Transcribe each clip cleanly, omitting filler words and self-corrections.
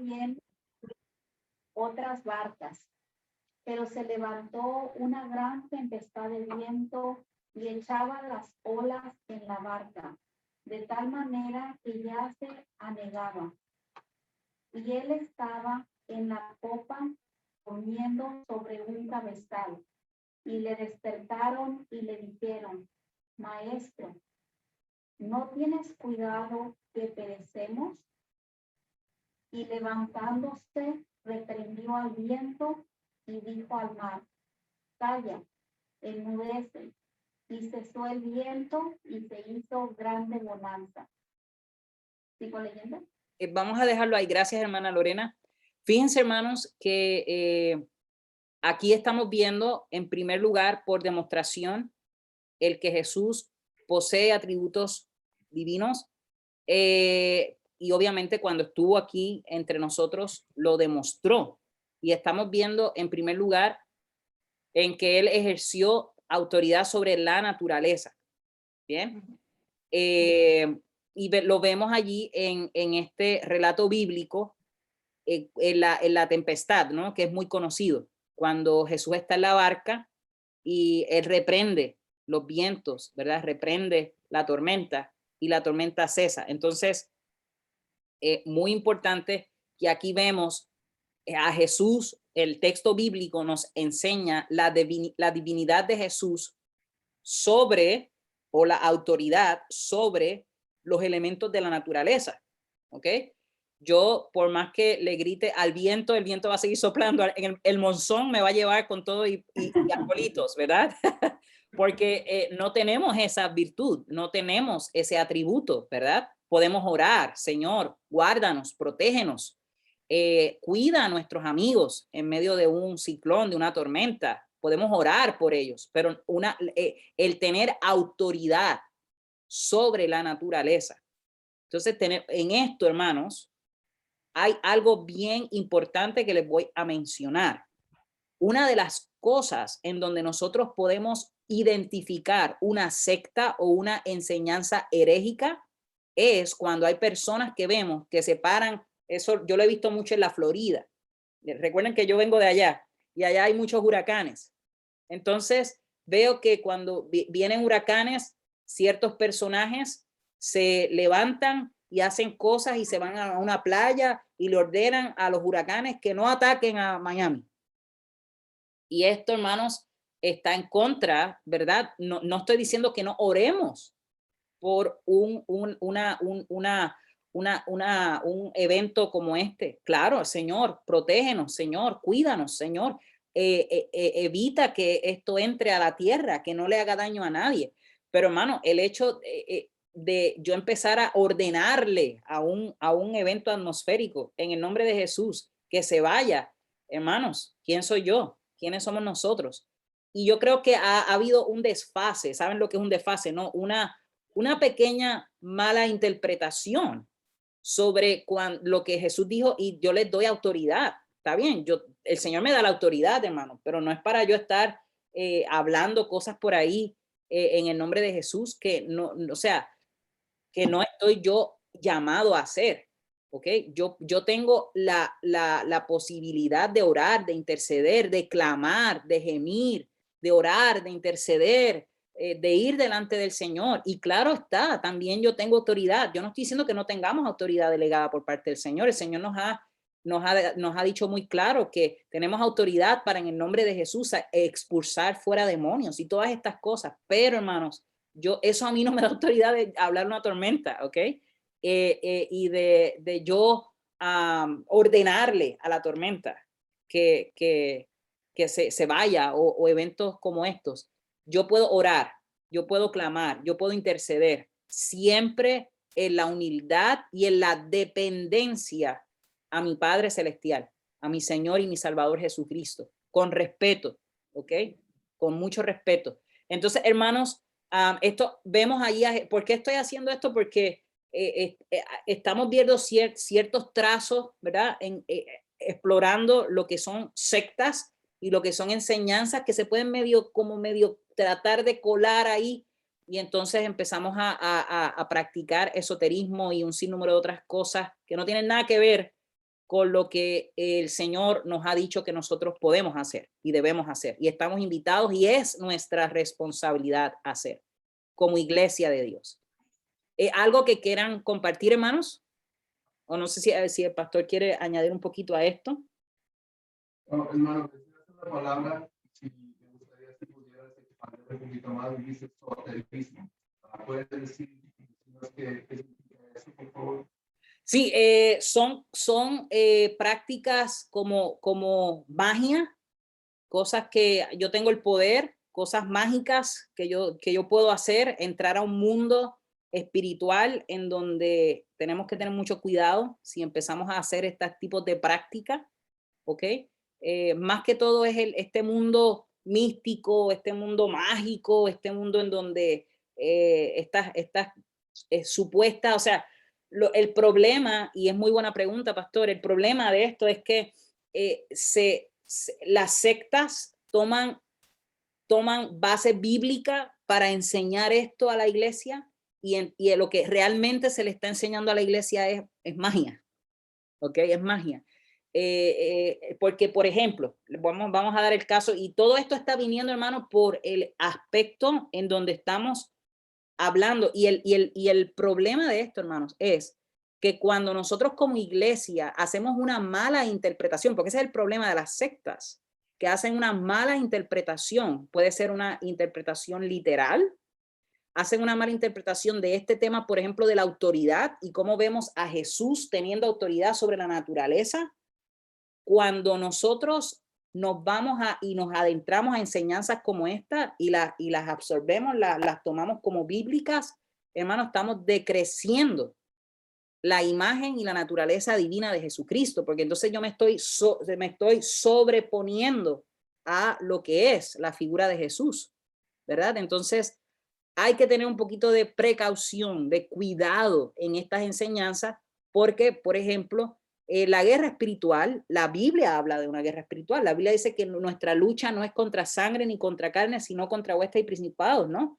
también otras barcas, pero se levantó una gran tempestad de viento y echaba las olas en la barca, de tal manera que ya se anegaba. Y él estaba en la popa durmiendo sobre un cabezal. Y le despertaron y le dijeron: Maestro, ¿no tienes cuidado que perecemos? Y levantándose, reprendió al viento y dijo al mar: Calla, enmudece. Y cesó el viento y se hizo grande bonanza. ¿Sigo leyendo? Vamos a dejarlo ahí. Gracias, hermana Lorena. Fíjense, hermanos, que aquí estamos viendo, en primer lugar, por demostración, el que Jesús posee atributos divinos. Y obviamente cuando estuvo aquí entre nosotros lo demostró. Y estamos viendo, en primer lugar, en que él ejerció autoridad sobre la naturaleza. Bien. Y lo vemos allí en este relato bíblico, en la tempestad, ¿no? Que es muy conocido, cuando Jesús está en la barca y él reprende los vientos, ¿verdad? Reprende la tormenta y la tormenta cesa. Entonces, muy importante que aquí vemos a Jesús. El texto bíblico nos enseña la divinidad de Jesús sobre, o la autoridad sobre los elementos de la naturaleza, ¿ok? Yo, por más que le grite al viento, el viento va a seguir soplando, el monzón me va a llevar con todo y arbolitos, ¿verdad? Porque no tenemos esa virtud, no tenemos ese atributo, ¿verdad? Podemos orar: Señor, guárdanos, protégenos, cuida a nuestros amigos en medio de un ciclón, de una tormenta. Podemos orar por ellos, pero el tener autoridad sobre la naturaleza. Entonces, en esto, hermanos, hay algo bien importante que les voy a mencionar. Una de las cosas en donde nosotros podemos identificar una secta o una enseñanza herégica es cuando hay personas que vemos que se paran. Eso yo lo he visto mucho en la Florida. Recuerden que yo vengo de allá y allá hay muchos huracanes. Entonces veo que cuando vienen huracanes, ciertos personajes se levantan y hacen cosas y se van a una playa y le ordenan a los huracanes que no ataquen a Miami. Y esto, hermanos, está en contra, ¿verdad? No estoy diciendo que no oremos por un evento como este. Claro, Señor, protégenos, Señor, cuídanos, Señor. Evita que esto entre a la tierra, que no le haga daño a nadie. Pero, hermano, el hecho de yo empezar a ordenarle a un evento atmosférico en el nombre de Jesús que se vaya, hermanos, ¿quién soy yo? ¿Quiénes somos nosotros? Y yo creo que ha habido un desfase. ¿Saben lo que es un desfase? ¿No? Una pequeña mala interpretación sobre lo que Jesús dijo, y yo les doy autoridad. Está bien, el Señor me da la autoridad, hermano, pero no es para yo estar hablando cosas por ahí en el nombre de Jesús que no, o sea, que no estoy yo llamado a hacer. ¿Ok? Yo tengo la posibilidad de orar, de interceder, de clamar, de gemir, de orar, de interceder, de ir delante del Señor. Y claro está, también yo tengo autoridad. Yo no estoy diciendo que no tengamos autoridad delegada por parte del Señor. El Señor nos ha dicho muy claro que tenemos autoridad para, en el nombre de Jesús, expulsar fuera demonios y todas estas cosas. Pero, hermanos, eso a mí no me da autoridad de hablar una tormenta, ¿ok? Y de yo ordenarle a la tormenta que se vaya, o eventos como estos. Yo puedo orar, yo puedo clamar, yo puedo interceder, siempre en la humildad y en la dependencia a mi Padre Celestial, a mi Señor y mi Salvador Jesucristo, con respeto, ¿ok? Con mucho respeto. Entonces, hermanos, esto vemos ahí. ¿Por qué estoy haciendo esto? Porque estamos viendo ciertos trazos, ¿verdad? Explorando lo que son sectas y lo que son enseñanzas que se pueden medio tratar de colar ahí, y entonces empezamos a practicar esoterismo y un sinnúmero de otras cosas que no tienen nada que ver con lo que el Señor nos ha dicho que nosotros podemos hacer y debemos hacer. Y estamos invitados y es nuestra responsabilidad hacer como iglesia de Dios. ¿Algo que quieran compartir, hermanos? O no sé si el pastor quiere añadir un poquito a esto. No, hermano, es una palabra, si me gustaría si pudieras expandir un poquito más, dice esoterismo. ¿Puedes decir qué significa eso, por favor? Sí, son prácticas como magia, cosas que yo tengo el poder, cosas mágicas que yo puedo hacer, entrar a un mundo espiritual en donde tenemos que tener mucho cuidado si empezamos a hacer estos tipos de prácticas, ¿ok? Más que todo es este mundo místico, este mundo mágico, este mundo en donde estas supuestas, o sea, el problema, y es muy buena pregunta, pastor, el problema de esto es que las sectas toman base bíblica para enseñar esto a la iglesia y lo que realmente se le está enseñando a la iglesia es magia, ¿ok? Es magia. Porque, por ejemplo, vamos a dar el caso, y todo esto está viniendo, hermano, por el aspecto en donde estamos hablando. Y el problema de esto, hermanos, es que cuando nosotros como iglesia hacemos una mala interpretación, porque ese es el problema de las sectas, que hacen una mala interpretación, puede ser una interpretación literal, hacen una mala interpretación de este tema, por ejemplo, de la autoridad y cómo vemos a Jesús teniendo autoridad sobre la naturaleza. Cuando nosotros nos vamos y nos adentramos a enseñanzas como esta y las absorbemos, las tomamos como bíblicas, hermano, estamos decreciendo la imagen y la naturaleza divina de Jesucristo, porque entonces yo me estoy sobreponiendo a lo que es la figura de Jesús, ¿verdad? Entonces hay que tener un poquito de precaución, de cuidado en estas enseñanzas, porque, por ejemplo, la guerra espiritual, la Biblia habla de una guerra espiritual. La Biblia dice que nuestra lucha no es contra sangre ni contra carne, sino contra huestes y principados, ¿no?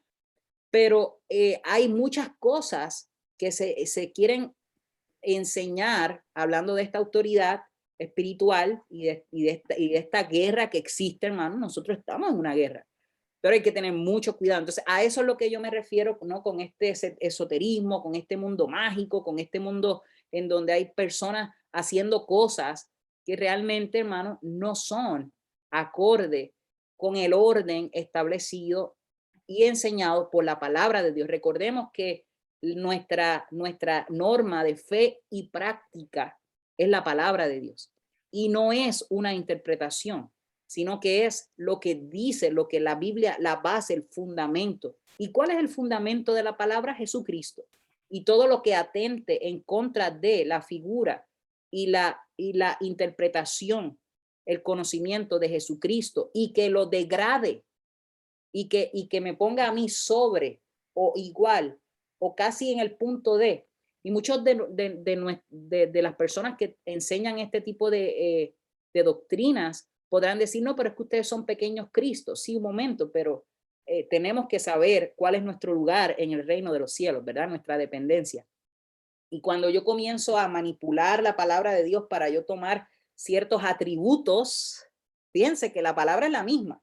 Pero hay muchas cosas que se quieren enseñar, hablando de esta autoridad espiritual y de esta guerra que existe, hermano. Nosotros estamos en una guerra, pero hay que tener mucho cuidado. Entonces, a eso es lo que yo me refiero, ¿no? Con este esoterismo, con este mundo mágico, con este mundo en donde hay personas haciendo cosas que realmente, hermano, no son acorde con el orden establecido y enseñado por la palabra de Dios. Recordemos que nuestra norma de fe y práctica es la palabra de Dios y no es una interpretación, sino que es lo que dice, lo que la Biblia, la base, el fundamento. ¿Y cuál es el fundamento de la palabra? Jesucristo. Y todo lo que atente en contra de la figura y la interpretación, el conocimiento de Jesucristo y que lo degrade y que me ponga a mí sobre o igual o casi en el punto de. Y muchos de las personas que enseñan este tipo de doctrinas podrán decir, no, pero es que ustedes son pequeños Cristos. Sí, un momento, pero tenemos que saber cuál es nuestro lugar en el reino de los cielos, ¿verdad? Nuestra dependencia. Y cuando yo comienzo a manipular la palabra de Dios para yo tomar ciertos atributos, fíjense que la palabra es la misma,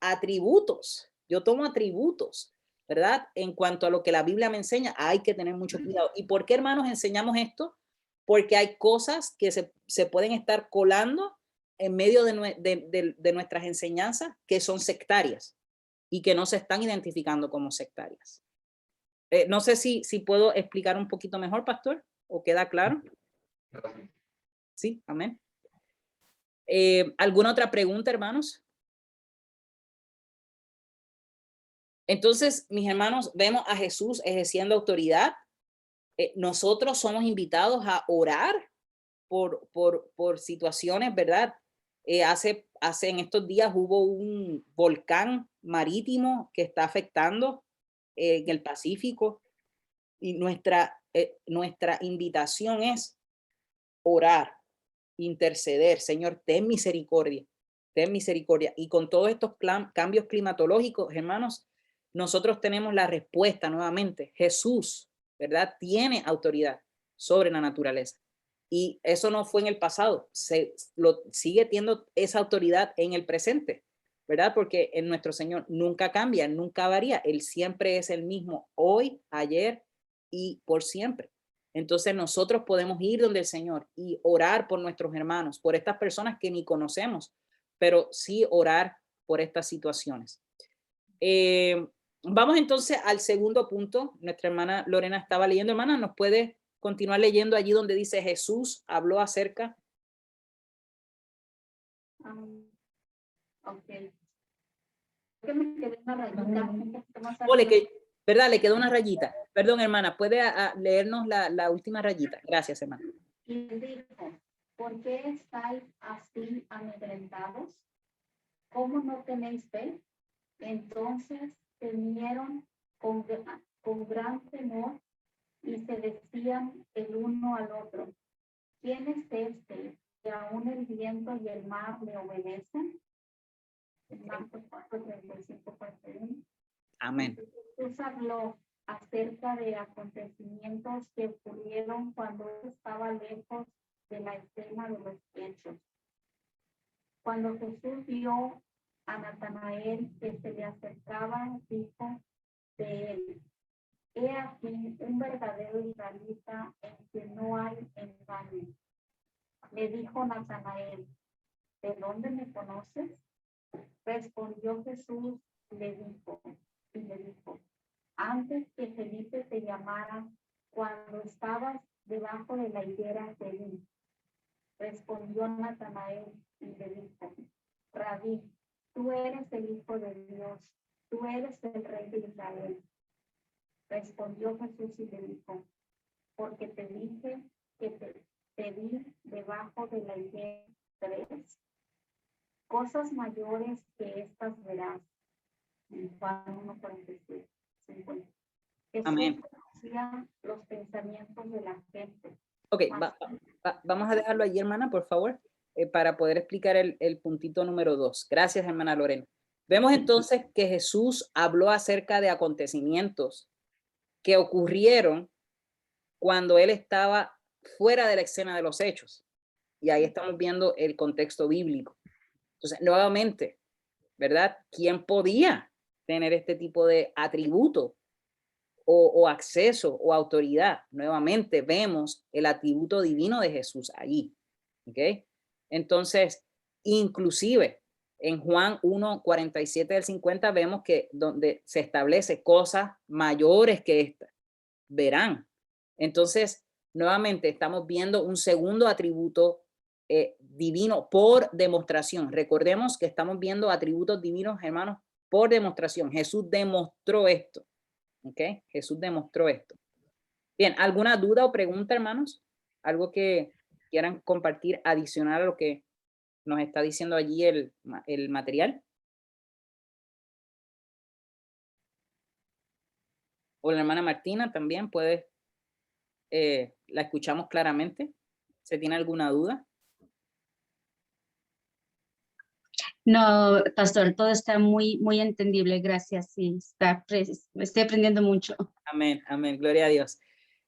atributos, yo tomo atributos, ¿verdad? En cuanto a lo que la Biblia me enseña, hay que tener mucho cuidado. ¿Y por qué, hermanos, enseñamos esto? Porque hay cosas que se pueden estar colando en medio de nuestras enseñanzas que son sectarias y que no se están identificando como sectarias. No sé si puedo explicar un poquito mejor, pastor, o queda claro. Sí, amén. ¿Alguna otra pregunta, hermanos? Entonces, mis hermanos, vemos a Jesús ejerciendo autoridad. Nosotros somos invitados a orar por situaciones, ¿verdad? Hace en estos días hubo un volcán marítimo que está afectando en el Pacífico y nuestra invitación es orar, interceder. Señor, ten misericordia, ten misericordia. Y con todos estos cambios climatológicos, hermanos, nosotros tenemos la respuesta nuevamente. Jesús, ¿verdad? Tiene autoridad sobre la naturaleza. Y eso no fue en el pasado, sigue teniendo esa autoridad en el presente, ¿verdad? Porque en nuestro Señor nunca cambia, nunca varía. Él siempre es el mismo hoy, ayer y por siempre. Entonces nosotros podemos ir donde el Señor y orar por nuestros hermanos, por estas personas que ni conocemos, pero sí orar por estas situaciones. Vamos entonces al segundo punto. Nuestra hermana Lorena estaba leyendo. Hermana, ¿nos puede continuar leyendo allí donde dice Jesús habló acerca? Ok. Que me quedé una rayita, un poquito más Ole, arriba. ¿verdad? Le quedó una rayita. Perdón, hermana, ¿puede leernos la última rayita? Gracias, hermana. Y dijo, ¿por qué estáis así amedrentados? ¿Cómo no tenéis fe? Entonces temieron con gran temor y se decían el uno al otro, ¿quién es este que aún el viento y el mar le obedecen? Marcos 4:35-41. Amén. Jesús habló acerca de acontecimientos que ocurrieron cuando él estaba lejos de la escena de los hechos. Cuando Jesús vio a Natanael que se le acercaba, dijo de él, he aquí un verdadero israelita en que no hay engaño. Le dijo Natanael, ¿de dónde me conoces? Respondió Jesús y le dijo, antes que Felipe te llamara, cuando estabas debajo de la higuera te vi. Respondió Natanael y le dijo, Rabí, tú eres el Hijo de Dios, tú eres el Rey de Israel. Respondió Jesús y le dijo, porque te dije que te vi debajo de la higuera 3, cosas mayores que estas verás. En Juan 1:46, 50. Amén. Jesús conocía los pensamientos de la gente. Ok, vamos a dejarlo allí, hermana, por favor, para poder explicar el puntito número 2. Gracias, hermana Lorena. Vemos entonces que Jesús habló acerca de acontecimientos que ocurrieron cuando él estaba fuera de la escena de los hechos. Y ahí estamos viendo el contexto bíblico. Entonces, nuevamente, ¿verdad? ¿Quién podía tener este tipo de atributo o acceso o autoridad? Nuevamente vemos el atributo divino de Jesús allí. ¿Ok? Entonces, inclusive en Juan 1:47-50 vemos que donde se establece cosas mayores que estas, verán. Entonces, nuevamente estamos viendo un segundo atributo divino por demostración. Recordemos que estamos viendo atributos divinos, hermanos, por demostración. Jesús demostró esto. ¿Ok? Jesús demostró esto. Bien, ¿alguna duda o pregunta, hermanos? ¿Algo que quieran compartir adicional a lo que nos está diciendo allí el material? O la hermana Martina también puede, la escuchamos claramente. ¿Se tiene alguna duda? No, pastor, todo está muy, muy entendible, gracias. Sí, estoy aprendiendo mucho. Amén, amén, gloria a Dios.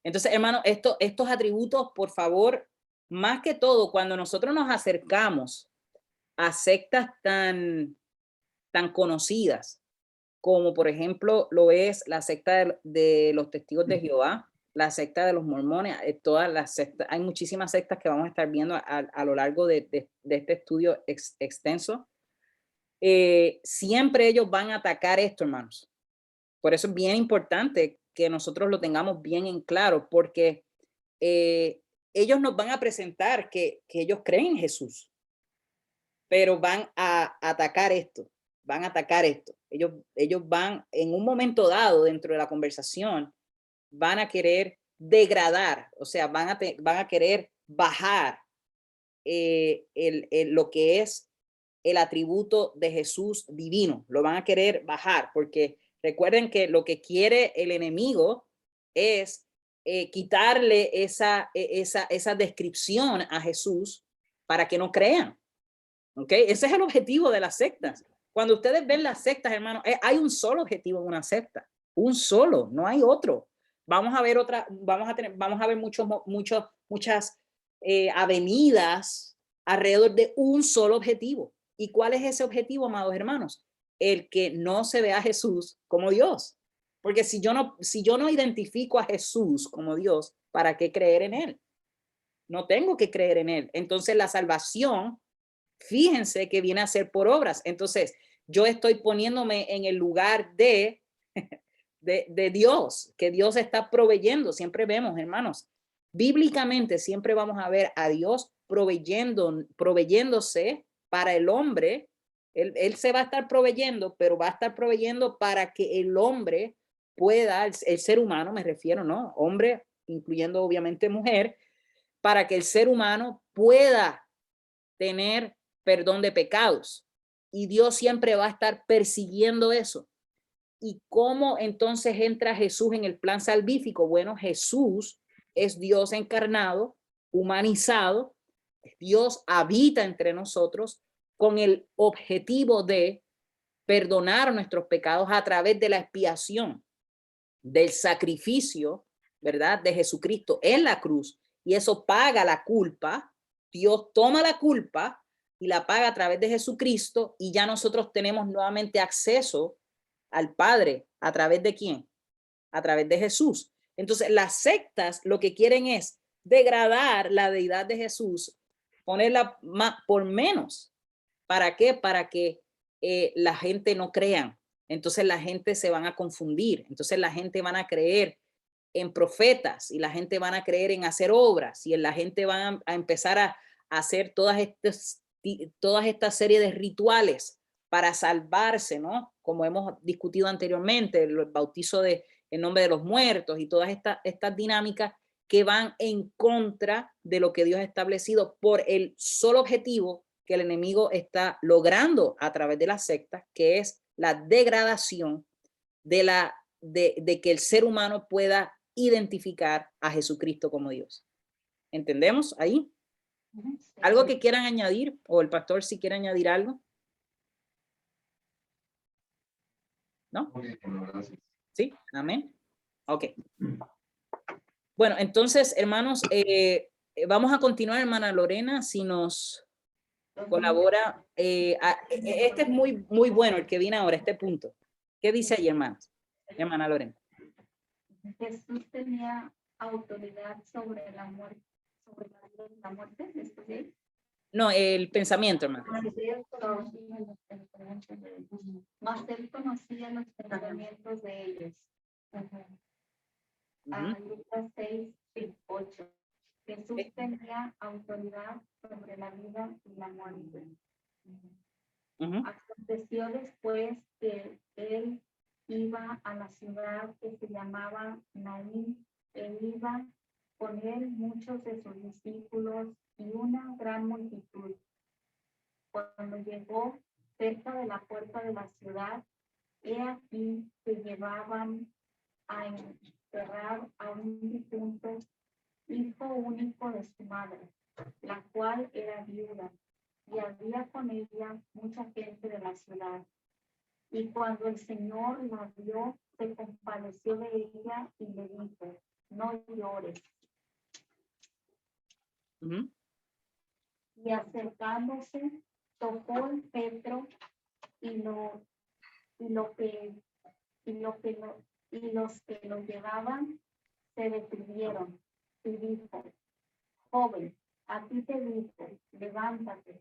Entonces, hermano, estos atributos, por favor, más que todo, cuando nosotros nos acercamos a sectas tan conocidas, como por ejemplo lo es la secta de los testigos de Jehová, la secta de los mormones, todas las sectas, hay muchísimas sectas que vamos a estar viendo a lo largo de este estudio extenso. Siempre ellos van a atacar esto, hermanos. Por eso es bien importante que nosotros lo tengamos bien en claro, porque ellos nos van a presentar que ellos creen en Jesús, pero van a atacar esto, van a atacar esto. Ellos van en un momento dado dentro de la conversación, van a querer degradar, o sea, van a querer bajar lo que es el atributo de Jesús divino, lo van a querer bajar, porque recuerden que lo que quiere el enemigo es quitarle esa descripción a Jesús para que no crean. ¿Ok? Ese es el objetivo de las sectas. Cuando ustedes ven las sectas, hermanos, hay un solo objetivo en una secta, un solo, no hay otro. Vamos a ver muchas avenidas alrededor de un solo objetivo. ¿Y cuál es ese objetivo, amados hermanos? El que no se vea a Jesús como Dios. Porque si yo no identifico a Jesús como Dios, ¿para qué creer en él? No tengo que creer en él. Entonces la salvación, fíjense que viene a ser por obras. Entonces yo estoy poniéndome en el lugar de Dios, que Dios está proveyendo. Siempre vemos, hermanos, bíblicamente siempre vamos a ver a Dios proveyéndose para el hombre. Él se va a estar proveyendo, pero va a estar proveyendo para que el hombre pueda, el ser humano me refiero, ¿no? Hombre, incluyendo obviamente mujer, para que el ser humano pueda tener perdón de pecados. Y Dios siempre va a estar persiguiendo eso. ¿Y cómo entonces entra Jesús en el plan salvífico? Bueno, Jesús es Dios encarnado, humanizado. Dios habita entre nosotros con el objetivo de perdonar nuestros pecados a través de la expiación, del sacrificio, ¿verdad? De Jesucristo en la cruz. Y eso paga la culpa. Dios toma la culpa y la paga a través de Jesucristo, y ya nosotros tenemos nuevamente acceso al Padre. ¿A través de quién? A través de Jesús. Entonces las sectas lo que quieren es degradar la deidad de Jesús, ponerla por menos. ¿Para qué? Para que la gente no crean. Entonces la gente se van a confundir. Entonces la gente van a creer en profetas, y la gente van a creer en hacer obras, y la gente va a empezar a hacer todas estas serie de rituales para salvarse, ¿no? Como hemos discutido anteriormente, el bautizo en nombre de los muertos y todas estas dinámicas que van en contra de lo que Dios ha establecido, por el solo objetivo que el enemigo está logrando a través de las sectas, que es la degradación de que el ser humano pueda identificar a Jesucristo como Dios. ¿Entendemos ahí? ¿Algo que quieran añadir? O el pastor, si quiere añadir algo. ¿No? Sí, amén. Ok. Bueno, entonces, hermanos, vamos a continuar, hermana Lorena, si nos colabora. Este es muy, muy bueno, el que viene ahora, este punto. ¿Qué dice ahí, hermanos? Hermana Lorena. Jesús tenía autoridad sobre la muerte, sobre la vida y la muerte, ¿esto sí? No, el pensamiento, hermano. Mas él conocía los pensamientos de ellos. Lucas 6:8. Jesús tenía autoridad sobre la vida y la muerte. Aconteció después que él iba a la ciudad que se llamaba Naín, e iba con él muchos de sus discípulos y una gran multitud. Cuando llegó cerca de la puerta de la ciudad, he aquí que llevaban a enterrar a un difunto, hijo único de su madre, la cual era viuda, y había con ella mucha gente de la ciudad. Y cuando el Señor la vio, se compadeció de ella y le dijo: no llores. Y acercándose, tocó el Petro, y los que lo llevaban se detuvieron, y dijo: joven, a ti te dijo, levántate.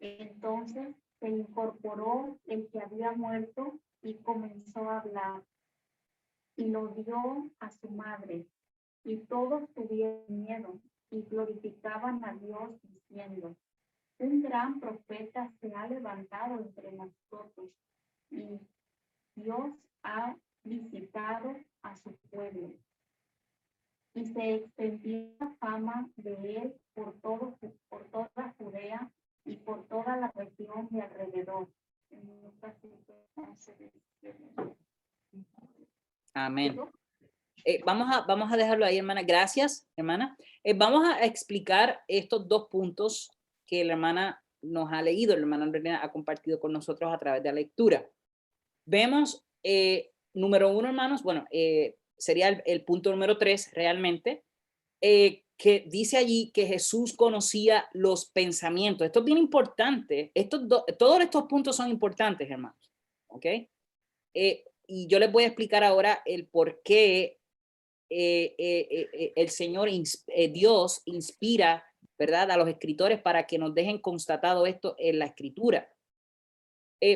Entonces se incorporó el que había muerto y comenzó a hablar, y lo dio a su madre, y todos tuvieron miedo y glorificaban a Dios diciendo: un gran profeta se ha levantado entre nosotros, y Dios ha visitado a su pueblo. Y se extendió la fama de él por toda Judea y por toda la región de alrededor. Amén. Vamos a dejarlo ahí, hermana. Gracias, hermana. Vamos a explicar estos dos puntos que la hermana nos ha leído, la hermana Andrea ha compartido con nosotros a través de la lectura. Vemos, número uno, hermanos, bueno, sería el punto número 3 realmente, que que dice allí que Jesús conocía los pensamientos. Esto es bien importante. Todos estos puntos son importantes, hermanos. ¿Ok? Y yo les voy a explicar ahora el por qué el Señor, Dios inspira, ¿verdad?, a los escritores para que nos dejen constatado esto en la escritura.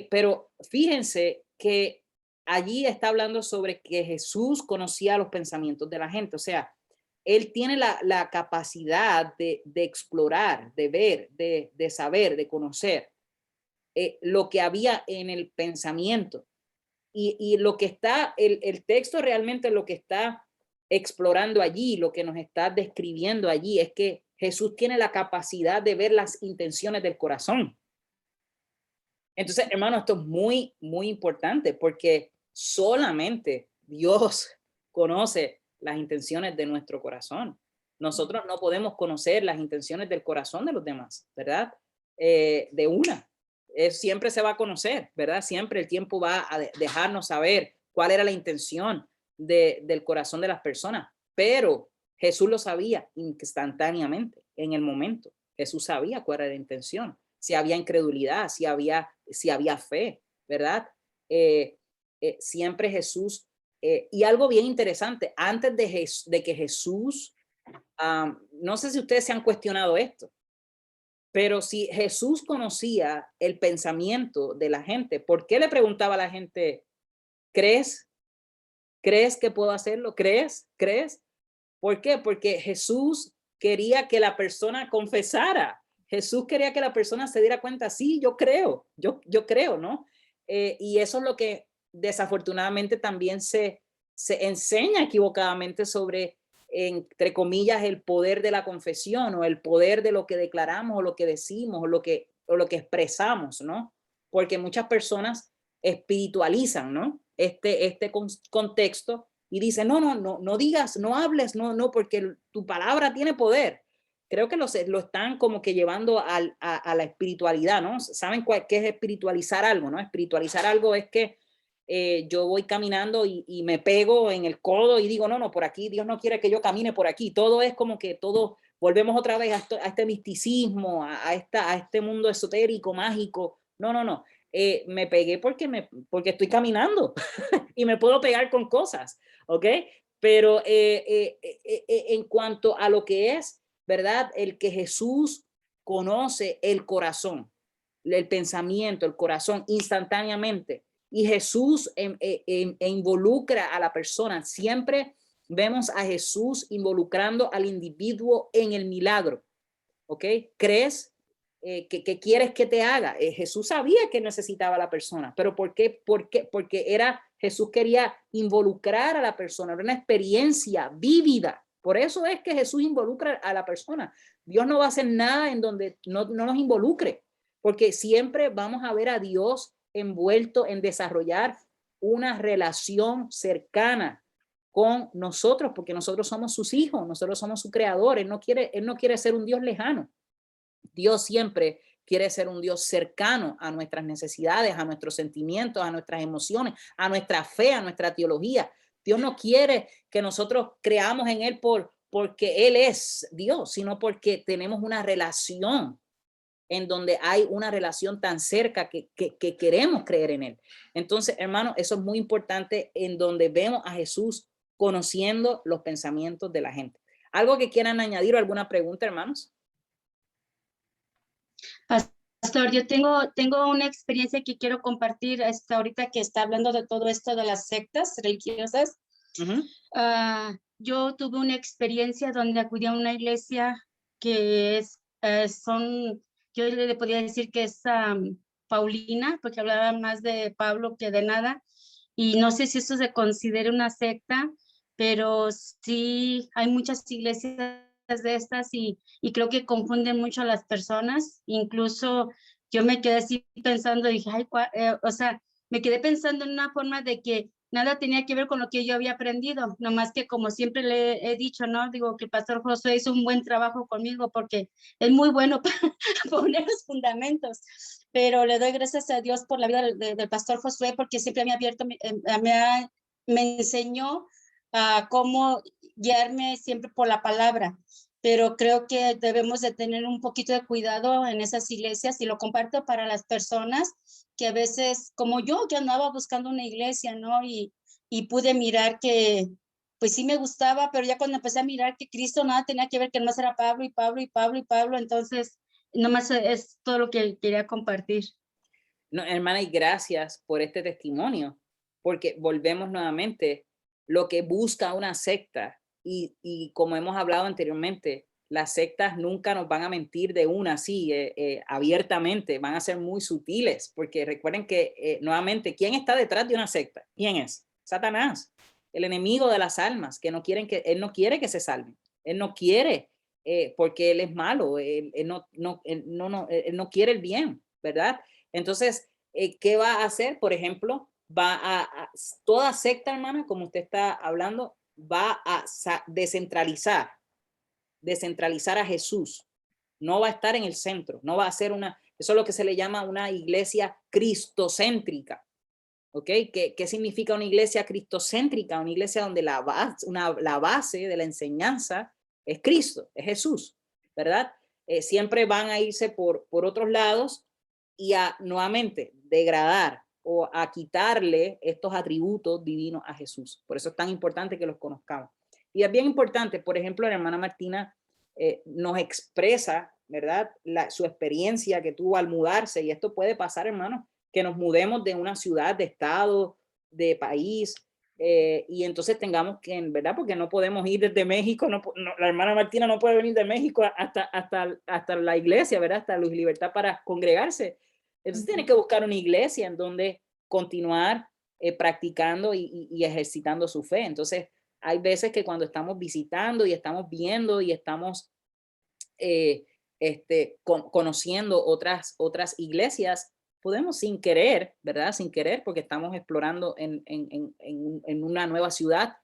Pero fíjense que allí está hablando sobre que Jesús conocía los pensamientos de la gente. O sea, él tiene la capacidad de explorar, de ver, de saber, de conocer lo que había en el pensamiento. Y lo que está, el texto realmente lo que está explorando allí, lo que nos está describiendo allí es que Jesús tiene la capacidad de ver las intenciones del corazón. Entonces, hermano, esto es muy, muy importante porque solamente Dios conoce las intenciones de nuestro corazón. Nosotros no podemos conocer las intenciones del corazón de los demás, ¿verdad? De una. Siempre se va a conocer, ¿verdad? Siempre el tiempo va a dejarnos saber cuál era la intención del corazón de las personas. Pero Jesús lo sabía instantáneamente, en el momento. Jesús sabía cuál era la intención. Si había incredulidad, si había fe, ¿verdad? Siempre Jesús, y algo bien interesante, antes de que Jesús, no sé si ustedes se han cuestionado esto, pero si Jesús conocía el pensamiento de la gente, ¿por qué le preguntaba a la gente, ¿crees? ¿Crees que puedo hacerlo? ¿Crees? ¿Crees? ¿Por qué? Porque Jesús quería que la persona confesara. Jesús quería que la persona se diera cuenta, sí, yo creo, yo creo, ¿no? Y eso es lo que desafortunadamente también se enseña equivocadamente sobre, entre comillas, el poder de la confesión o el poder de lo que declaramos o lo que decimos o lo que expresamos, ¿no? Porque muchas personas espiritualizan, ¿no? Este contexto y dicen, no digas, no hables, no, porque tu palabra tiene poder. Creo que lo están como que llevando a la espiritualidad, ¿no? ¿Saben qué es espiritualizar algo, no? Espiritualizar algo es que yo voy caminando y me pego en el codo y digo, no, por aquí, Dios no quiere que yo camine por aquí. Todo es como que todo, volvemos otra vez a este misticismo, a este mundo esotérico, mágico. No. Me pegué porque estoy caminando y me puedo pegar con cosas, ¿ok? Pero en cuanto a lo que es, ¿verdad? El que Jesús conoce el corazón, el pensamiento, el corazón instantáneamente. Y Jesús involucra a la persona. Siempre vemos a Jesús involucrando al individuo en el milagro, ¿ok? ¿Crees que quieres que te haga? Jesús sabía que necesitaba a la persona, pero ¿por qué? Porque Jesús quería involucrar a la persona, era una experiencia vívida. Por eso es que Jesús involucra a la persona. Dios no va a hacer nada en donde no nos involucre, porque siempre vamos a ver a Dios envuelto en desarrollar una relación cercana con nosotros, porque nosotros somos sus hijos, nosotros somos su creador. Él no quiere ser un Dios lejano. Dios siempre quiere ser un Dios cercano a nuestras necesidades, a nuestros sentimientos, a nuestras emociones, a nuestra fe, a nuestra teología. Dios no quiere que nosotros creamos en Él porque Él es Dios, sino porque tenemos una relación en donde hay una relación tan cerca que queremos creer en Él. Entonces, hermano, eso es muy importante, en donde vemos a Jesús conociendo los pensamientos de la gente. ¿Algo que quieran añadir o alguna pregunta, hermanos? Pastor, yo tengo una experiencia que quiero compartir ahorita que está hablando de todo esto de las sectas religiosas. Yo tuve una experiencia donde acudí a una iglesia que yo le podía decir que es Paulina, porque hablaba más de Pablo que de nada. Y no sé si eso se considera una secta, pero sí hay muchas iglesias de estas y creo que confunden mucho a las personas. Incluso yo me quedé así pensando, dije, o sea, me quedé pensando en una forma de que nada tenía que ver con lo que yo había aprendido, nomás que como siempre le he dicho, ¿no? Digo que el pastor Josué hizo un buen trabajo conmigo porque es muy bueno para poner los fundamentos, pero le doy gracias a Dios por la vida del pastor Josué porque siempre me ha abierto, me enseñó a cómo guiarme siempre por la palabra. pero creo que debemos de tener un poquito de cuidado en esas iglesias, y lo comparto para las personas que a veces, como yo, que andaba buscando una iglesia, ¿no? Y pude mirar que, pues sí me gustaba, pero ya cuando empecé a mirar que Cristo nada tenía que ver, que nomás era Pablo y Pablo y Pablo y Pablo, entonces nomás es todo lo que quería compartir. No, hermana, y gracias por este testimonio, porque volvemos nuevamente, lo que busca una secta, y como hemos hablado anteriormente, las sectas nunca nos van a mentir de una así, abiertamente, van a ser muy sutiles, porque recuerden que, nuevamente, ¿quién está detrás de una secta? ¿Quién es? Satanás, el enemigo de las almas, que él no quiere que se salven, él no quiere, porque él es malo, él no quiere el bien, ¿verdad? Entonces, ¿qué va a hacer? Por ejemplo, toda secta, hermana, como usted está hablando, va a descentralizar a Jesús. No va a estar en el centro, no va a ser eso es lo que se le llama una iglesia cristocéntrica. ¿Ok? ¿Qué significa una iglesia cristocéntrica? Una iglesia donde la base de la enseñanza es Cristo, es Jesús, ¿verdad? Siempre van a irse por otros lados y a nuevamente degradar o a quitarle estos atributos divinos a Jesús. Por eso es tan importante que los conozcamos. Y es bien importante, por ejemplo, la hermana Martina nos expresa, ¿verdad? Su experiencia que tuvo al mudarse, y esto puede pasar, hermano, que nos mudemos de una ciudad, de estado, de país, y entonces tengamos que, ¿verdad? Porque no podemos ir desde México, la hermana Martina no puede venir de México hasta la iglesia, ¿verdad? Hasta Luz y Libertad para congregarse. Entonces tiene que buscar una iglesia en donde continuar practicando y ejercitando su fe. Entonces hay veces que cuando estamos visitando y estamos viendo y estamos conociendo otras iglesias, podemos sin querer, ¿verdad? Sin querer, porque estamos explorando en una nueva ciudad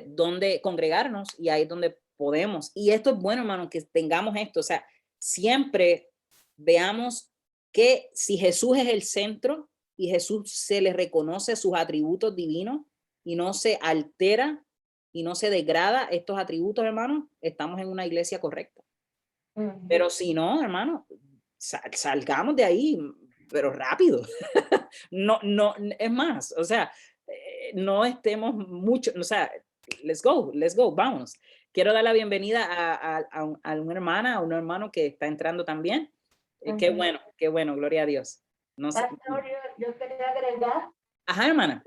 donde congregarnos, y ahí es donde podemos. Y esto es bueno, hermano, que tengamos esto. O sea, siempre veamos que si Jesús es el centro y Jesús se le reconoce sus atributos divinos y no se altera y no se degrada estos atributos, hermano, estamos en una iglesia correcta. Pero si no, hermano, salgamos de ahí, pero rápido. No, es más, o sea, no estemos mucho, o sea, let's go, vámonos. Quiero dar la bienvenida a una hermana, a un hermano que está entrando también. Qué bueno, gloria a Dios. No sé. Pastor, yo quería agregar, Ajá, hermana.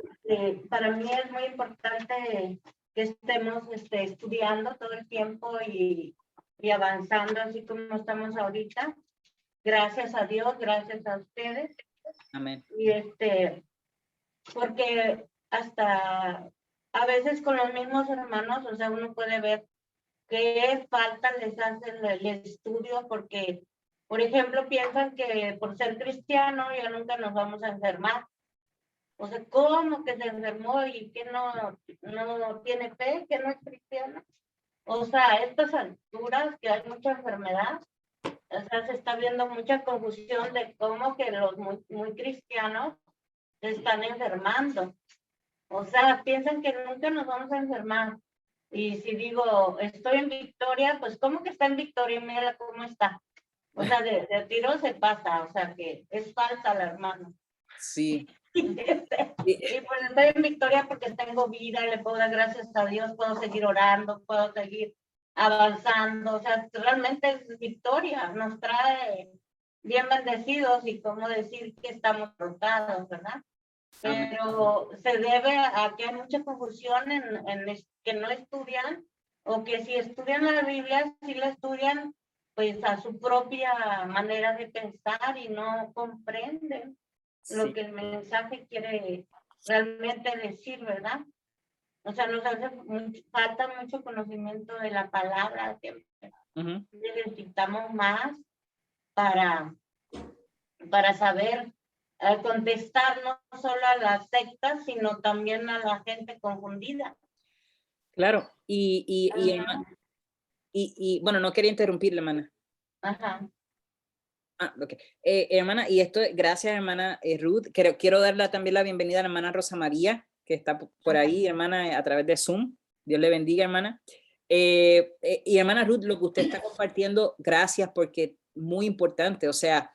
para mí es muy importante que estemos estudiando todo el tiempo y avanzando así como estamos ahorita. Gracias a Dios, gracias a ustedes. Amén. Y porque hasta a veces con los mismos hermanos, o sea, uno puede ver qué falta les hace el estudio, porque, por ejemplo, piensan que por ser cristiano ya nunca nos vamos a enfermar. O sea, ¿cómo que se enfermó y que no tiene fe, que no es cristiano? O sea, a estas alturas que hay mucha enfermedad, o sea, se está viendo mucha confusión de cómo que los muy cristianos se están enfermando. O sea, piensan que nunca nos vamos a enfermar. Y si digo, estoy en Victoria, pues ¿cómo que está en Victoria? Mira cómo está. O sea, de tiro se pasa, o sea, que es falsa la hermana. Sí. Y pues estoy en Victoria porque tengo vida, le puedo dar gracias a Dios, puedo seguir orando, puedo seguir avanzando. O sea, realmente es victoria, nos trae bien bendecidos y cómo decir que estamos rotados, ¿verdad? Pero se debe a que hay mucha confusión en que no estudian, o que si estudian la Biblia, si la estudian pues a su propia manera de pensar y no comprenden lo que el mensaje quiere realmente decir, ¿verdad? O sea, nos hace falta mucho conocimiento de la palabra, que necesitamos más para saber contestar no solo a las sectas, sino también a la gente confundida. Claro, y bueno, no quería interrumpirle, hermana. Ajá. Okay. Hermana, y esto, gracias, hermana Ruth. Quiero darle también la bienvenida a la hermana Rosa María, que está por ahí, hermana, a través de Zoom. Dios le bendiga, hermana. Y hermana Ruth, lo que usted está compartiendo, gracias, porque muy importante. O sea,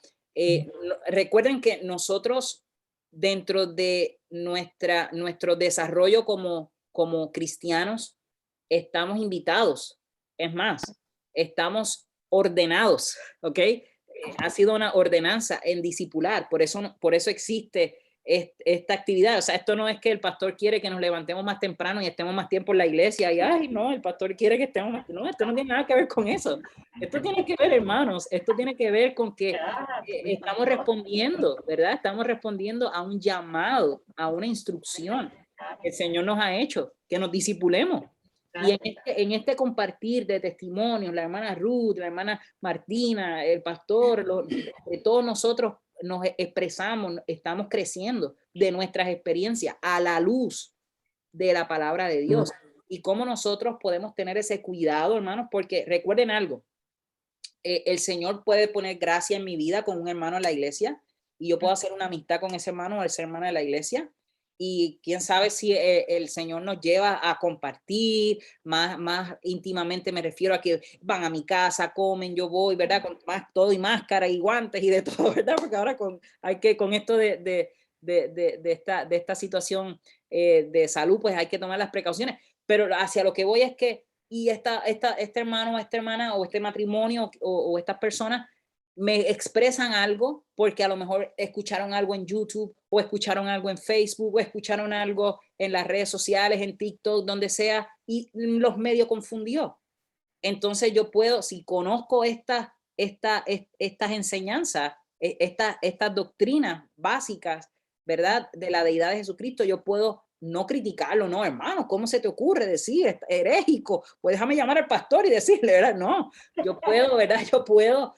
recuerden que nosotros, dentro de nuestro desarrollo como cristianos, estamos invitados. Es más, estamos ordenados, ¿ok? Ha sido una ordenanza en discipular, por eso existe esta actividad. O sea, esto no es que el pastor quiere que nos levantemos más temprano y estemos más tiempo en la iglesia y, ay, no, el pastor quiere que estemos más, no, esto no tiene nada que ver con eso. Esto tiene que ver, hermanos, esto tiene que ver con que estamos respondiendo, ¿verdad? Estamos respondiendo a un llamado, a una instrucción que el Señor nos ha hecho, que nos discipulemos. Y en este compartir de testimonios, la hermana Ruth, la hermana Martina, el pastor, todos nosotros nos expresamos, estamos creciendo de nuestras experiencias a la luz de la palabra de Dios. Y cómo nosotros podemos tener ese cuidado, hermanos, porque recuerden algo, el Señor puede poner gracia en mi vida con un hermano en la iglesia y yo puedo hacer una amistad con ese hermano o esa hermana de la iglesia. Y quién sabe si el Señor nos lleva a compartir más íntimamente. Me refiero a que van a mi casa, comen, yo voy, ¿verdad? Con más todo y máscara y guantes y de todo, ¿verdad? Porque ahora con esto de esta situación de salud, pues hay que tomar las precauciones. Pero hacia lo que voy es que, y este hermano, esta hermana, o este matrimonio, o estas personas, me expresan algo porque a lo mejor escucharon algo en YouTube o escucharon algo en Facebook o escucharon algo en las redes sociales, en TikTok, donde sea, y los medio confundió. Entonces yo puedo, si conozco estas enseñanzas, estas doctrinas básicas, ¿verdad? De la deidad de Jesucristo, yo puedo no criticarlo, no, hermano, ¿cómo se te ocurre decir herético? Pues déjame llamar al pastor y decirle, ¿verdad? No, yo puedo, ¿verdad? Yo puedo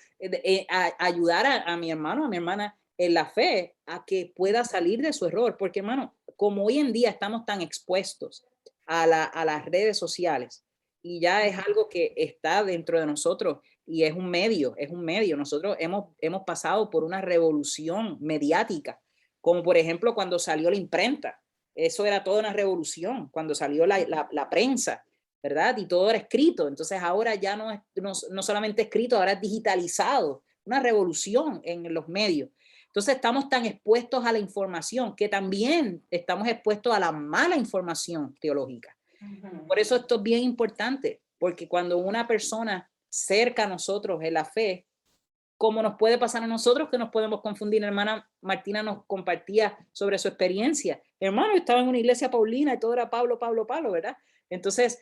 ayudar a mi hermano, a mi hermana en la fe, a que pueda salir de su error, porque, hermano, como hoy en día estamos tan expuestos a las redes sociales y ya es algo que está dentro de nosotros y es un medio. Nosotros hemos pasado por una revolución mediática, como por ejemplo cuando salió la imprenta. Eso era toda una revolución, cuando salió la prensa, ¿verdad? Y todo era escrito. Entonces ahora ya no solamente escrito, ahora es digitalizado. Una revolución en los medios. Entonces estamos tan expuestos a la información que también estamos expuestos a la mala información teológica. Por eso esto es bien importante, porque cuando una persona cerca a nosotros en la fe, como nos puede pasar a nosotros que nos podemos confundir. La hermana Martina nos compartía sobre su experiencia. Hermano, yo estaba en una iglesia paulina y todo era Pablo, ¿verdad? Entonces,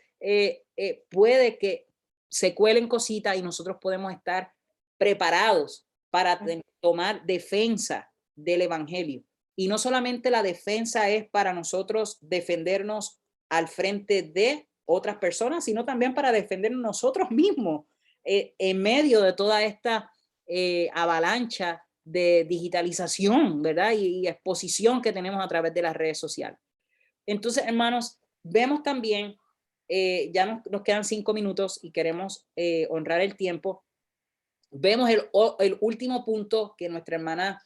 puede que se cuelen cositas y nosotros podemos estar preparados para tomar defensa del evangelio. Y no solamente la defensa es para nosotros defendernos al frente de otras personas, sino también para defendernos nosotros mismos en medio de toda esta avalancha de digitalización, ¿verdad? Y exposición que tenemos a través de las redes sociales. Entonces, hermanos, vemos también, ya nos quedan 5 minutos y queremos honrar el tiempo. Vemos el último punto que nuestra hermana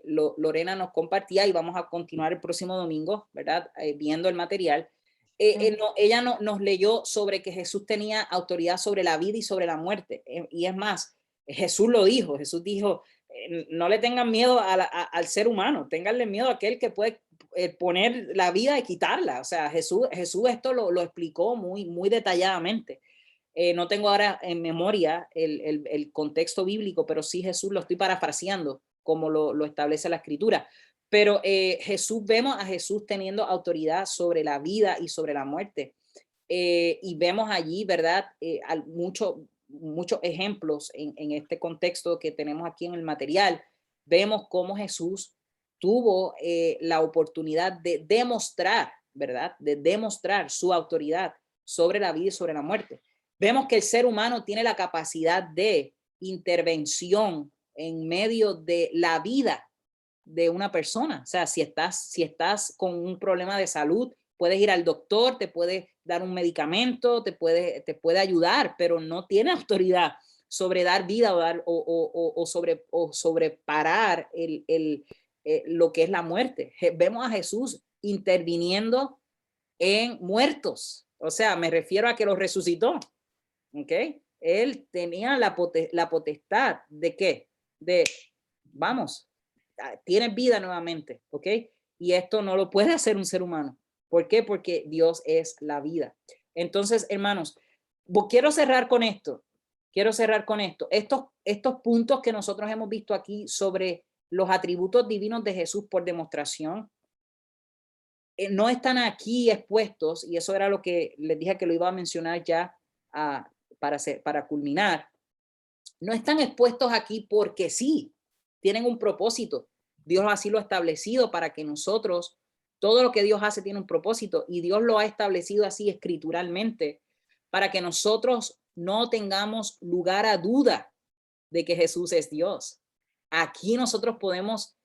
Lorena nos compartía y vamos a continuar el próximo domingo, ¿verdad? Viendo el material. Ella nos leyó sobre que Jesús tenía autoridad sobre la vida y sobre la muerte. Y es más, Jesús lo dijo. Jesús dijo, no le tengan miedo al ser humano, ténganle miedo a aquel que puede poner la vida y quitarla. O sea, Jesús esto lo explicó muy detalladamente. No tengo ahora en memoria el contexto bíblico, pero sí Jesús lo estoy parafraseando como lo establece la escritura. Pero vemos a Jesús teniendo autoridad sobre la vida y sobre la muerte. Y vemos allí, ¿verdad? Muchos ejemplos en este contexto que tenemos aquí en el material. Vemos cómo Jesús tuvo la oportunidad de demostrar, ¿verdad? De demostrar su autoridad sobre la vida y sobre la muerte. Vemos que el ser humano tiene la capacidad de intervención en medio de la vida de una persona. O sea, si estás con un problema de salud, puedes ir al doctor, te puede dar un medicamento, te puede ayudar, pero no tiene autoridad sobre dar vida o sobre parar lo que es la muerte. Vemos a Jesús interviniendo en muertos, O sea, me refiero a que lo resucitó. ¿Ok? Él tenía la potestad de qué? De, vamos, tienes vida nuevamente. ¿Ok? Y esto no lo puede hacer un ser humano. ¿Por qué? Porque Dios es la vida. Entonces, hermanos, quiero cerrar con esto. Quiero cerrar con esto. Estos puntos que nosotros hemos visto aquí sobre los atributos divinos de Jesús por demostración, no están aquí expuestos, y eso era lo que les dije que lo iba a mencionar ya para culminar. No están expuestos aquí porque sí, tienen un propósito. Dios así lo ha establecido para que nosotros, todo lo que Dios hace tiene un propósito, y Dios lo ha establecido así escrituralmente para que nosotros no tengamos lugar a duda de que Jesús es Dios. Aquí nosotros podemos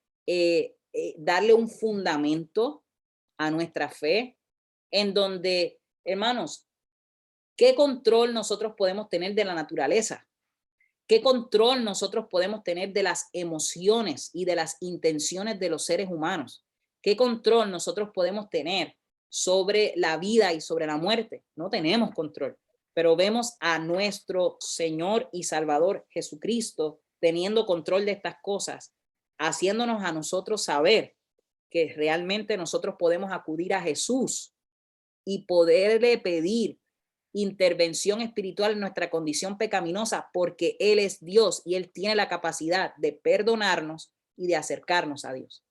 darle un fundamento a nuestra fe, en donde, hermanos, ¿qué control nosotros podemos tener de la naturaleza? ¿Qué control nosotros podemos tener de las emociones y de las intenciones de los seres humanos? ¿Qué control nosotros podemos tener sobre la vida y sobre la muerte? No tenemos control, pero vemos a nuestro Señor y Salvador Jesucristo teniendo control de estas cosas, haciéndonos a nosotros saber que realmente nosotros podemos acudir a Jesús y poderle pedir intervención espiritual en nuestra condición pecaminosa, porque Él es Dios y Él tiene la capacidad de perdonarnos y de acercarnos a Dios.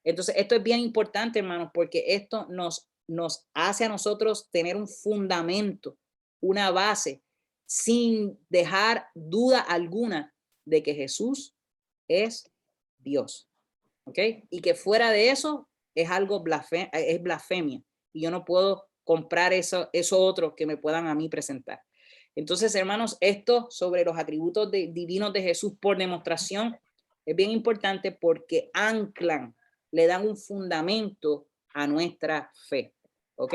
Entonces, esto es bien importante, hermanos, porque esto nos hace a nosotros tener un fundamento, una base, sin dejar duda alguna de que Jesús es Dios. ¿Ok? Y que fuera de eso es algo es blasfemia. Y yo no puedo comprar eso otro que me puedan a mí presentar. Entonces, hermanos, esto sobre los atributos divinos de Jesús por demostración es bien importante porque anclan, le dan un fundamento a nuestra fe. ¿Ok?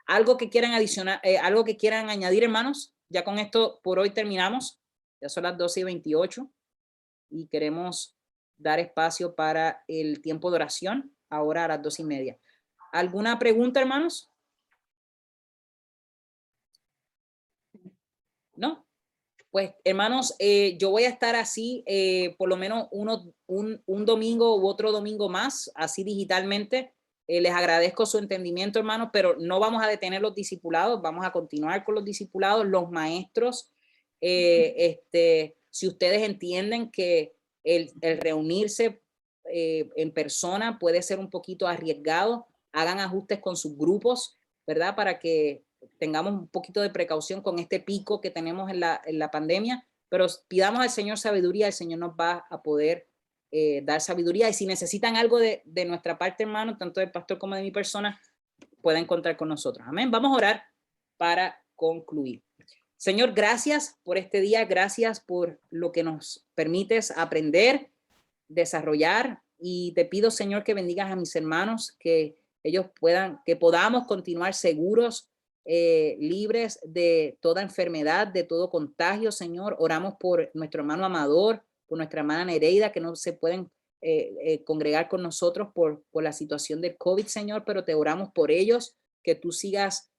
Algo que quieran adicionar, algo que quieran añadir, hermanos. Ya con esto por hoy terminamos. Ya son las 12:28 y queremos dar espacio para el tiempo de oración, ahora a las 2:30. ¿Alguna pregunta, hermanos? ¿No? Pues, hermanos, yo voy a estar así por lo menos un domingo u otro domingo más, así digitalmente. Les agradezco su entendimiento, hermanos, pero no vamos a detener los discipulados, vamos a continuar con los discipulados, los maestros. Si ustedes entienden que el reunirse en persona puede ser un poquito arriesgado, hagan ajustes con sus grupos, ¿verdad? Para que tengamos un poquito de precaución con este pico que tenemos en la pandemia, pero pidamos al Señor sabiduría, el Señor nos va a poder dar sabiduría, y si necesitan algo de nuestra parte, hermano, tanto del pastor como de mi persona, pueden contar con nosotros. Amén. Vamos a orar para concluir. Señor, gracias por este día, gracias por lo que nos permites aprender, desarrollar, y te pido, Señor, que bendigas a mis hermanos, que ellos que podamos continuar seguros, libres de toda enfermedad, de todo contagio, Señor. Oramos por nuestro hermano Amador, por nuestra hermana Nereida, que no se pueden congregar con nosotros por la situación del COVID, Señor, pero te oramos por ellos, que tú sigas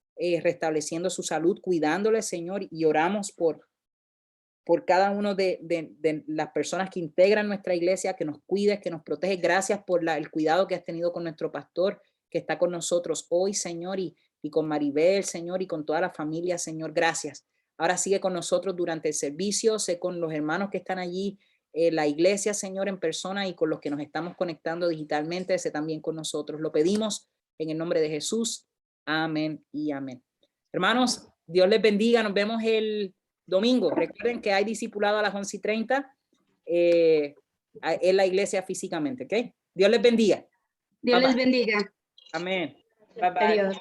restableciendo su salud, cuidándoles, Señor, y oramos por cada uno de las personas que integran nuestra iglesia, que nos cuides, que nos protege. Gracias por el cuidado que has tenido con nuestro pastor, que está con nosotros hoy, Señor, y con Maribel, Señor, y con toda la familia, Señor. Gracias. Ahora sigue con nosotros durante el servicio, sé con los hermanos que están allí, la iglesia, Señor, en persona, y con los que nos estamos conectando digitalmente, sé también con nosotros. Lo pedimos en el nombre de Jesús. Amén y amén. Hermanos, Dios les bendiga. Nos vemos el domingo. Recuerden que hay discipulado a las 11:30 en la iglesia físicamente, ¿ok? Dios les bendiga. Dios Bye, les bye. bendiga. Amén. Bye, bye. Adiós.